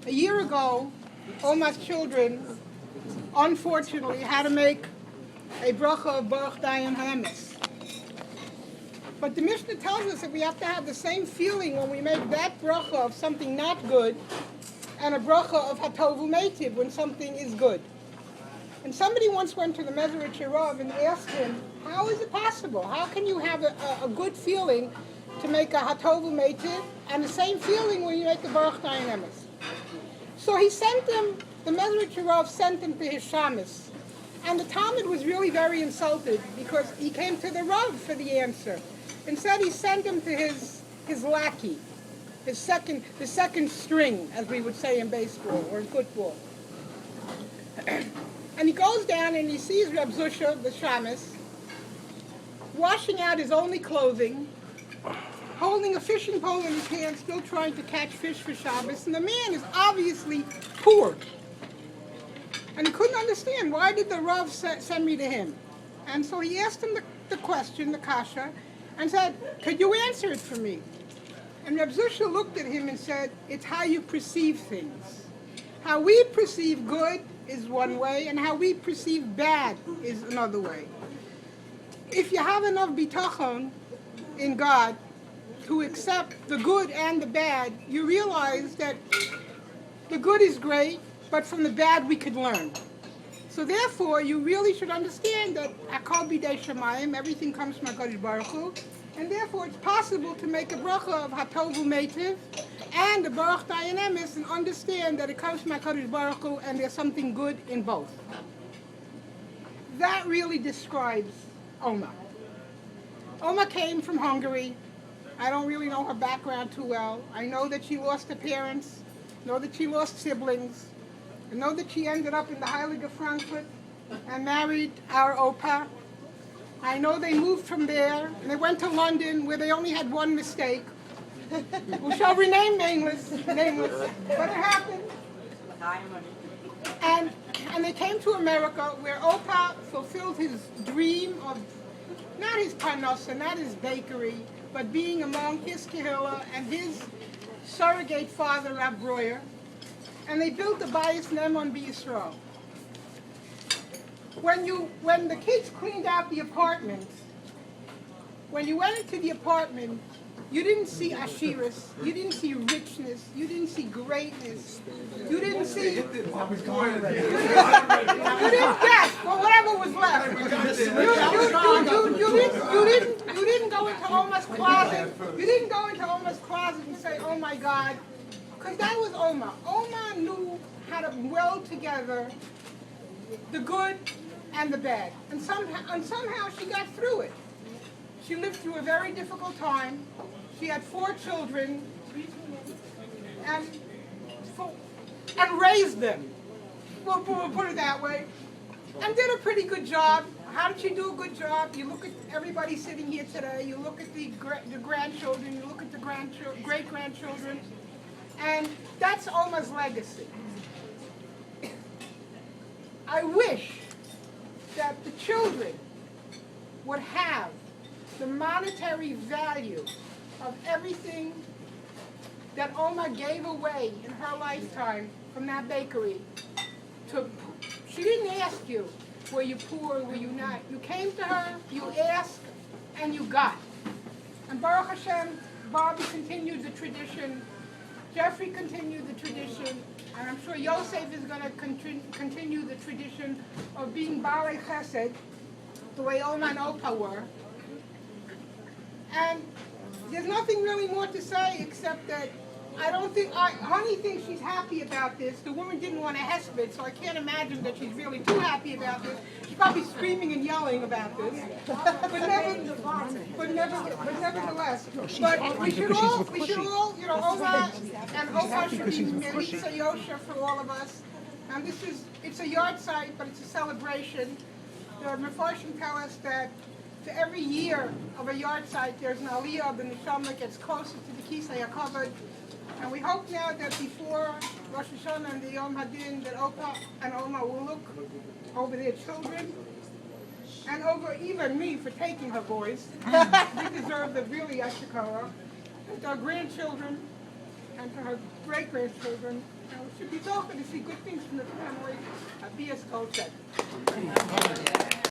A year ago, Oma's children, unfortunately, had to make a bracha of Baruch Dayan Haemes. But the Mishnah tells us that we have to have the same feeling when we make that bracha of something not good and a bracha of Hatovu Meitiv when something is good. And somebody once went to the Mezrich Rav and asked him, how is it possible? How can you have a good feeling to make a Hatovu Meitiv and the same feeling when you make a Baruch Dayan Haemes? So he sent him, the Mezrich Rav sent him to his shamus. And the Talmud was really very insulted because he came to the Rav for the answer. Instead, he sent him to his lackey, the second string, as we would say in baseball or in football. And he goes down and he sees Reb Zusha, the shamus, washing out his only clothing, holding a fishing pole in his hand, still trying to catch fish for Shabbos. And the man is obviously poor. And he couldn't understand, why did the Rav send me to him? And so he asked him the question, the kasha, and said, could you answer it for me? And Reb Zusha looked at him and said, it's how you perceive things. How we perceive good is one way, and how we perceive bad is another way. If you have enough bitachon in God to accept the good and the bad, you realize that the good is great, but from the bad we could learn. So therefore, you really should understand that Akal B'dei Shemayim, everything comes from HaKadosh Baruch Hu, and therefore it's possible to make a bracha of Hatovu Meitiv and the Baruch Dayan Haemes and understand that it comes from HaKadosh Baruch Hu and there's something good in both. That really describes Oma. Oma came from Hungary. I don't really know her background too well. I know that she lost her parents, know that she lost siblings. I know that she ended up in the Heilige Frankfurt and married our Opa. I know they moved from there and they went to London where they only had one mistake. We shall remain nameless, but it happened. And they came to America where Opa fulfilled his dream of not his parnasa, not his bakery, but being among his kehillah and his surrogate father, Rav Breuer. And they built the Bayis Nemon B'Yisrael. When the kids cleaned out the apartment, when you went into the apartment, you didn't see ashiras, you didn't see richness, you didn't see greatness, you didn't see, you didn't guess for whatever was left. You didn't go into Oma's closet. You didn't go into Oma's closet and say, "Oh my God," because that was Oma. Oma knew how to weld together the good and the bad, and somehow she got through it. She lived through a very difficult time. She had 4 children and raised them. We'll put it that way. And did a pretty good job. How did she do a good job? You look at everybody sitting here today. You look at the grandchildren. You look at the great-grandchildren. And that's Oma's legacy. I wish that the children would have the monetary value of everything that Oma gave away in her lifetime from that bakery. She didn't ask you, were you poor, were you not? You came to her, you asked, and you got. And Baruch Hashem, Bobby continued the tradition, Jeffrey continued the tradition, and I'm sure Yosef is going to continue the tradition of being Balei Chesed, the way Oma and Opa were. And there's nothing really more to say except that Honey thinks she's happy about this. The woman didn't want a hesped, so I can't imagine that she's really too happy about this. She's probably screaming and yelling about this. But nevertheless, but we should all, Oma and Opa should be Melitza Yosha for all of us. And it's a Yartzeit, but it's a celebration. The Mefarshim tell us that for every year of a Yartzeit, there's an aliyah of the neshama that gets closer to the Kisei HaKavod. And we hope now that before Rosh Hashanah and the Yom Hadin, that Opa and Oma will look over their children and over even me for taking her voice. We deserve the really Ashikara. And our grandchildren and to her great-grandchildren. We should be so happy to see good things from the family. Be as Gold said.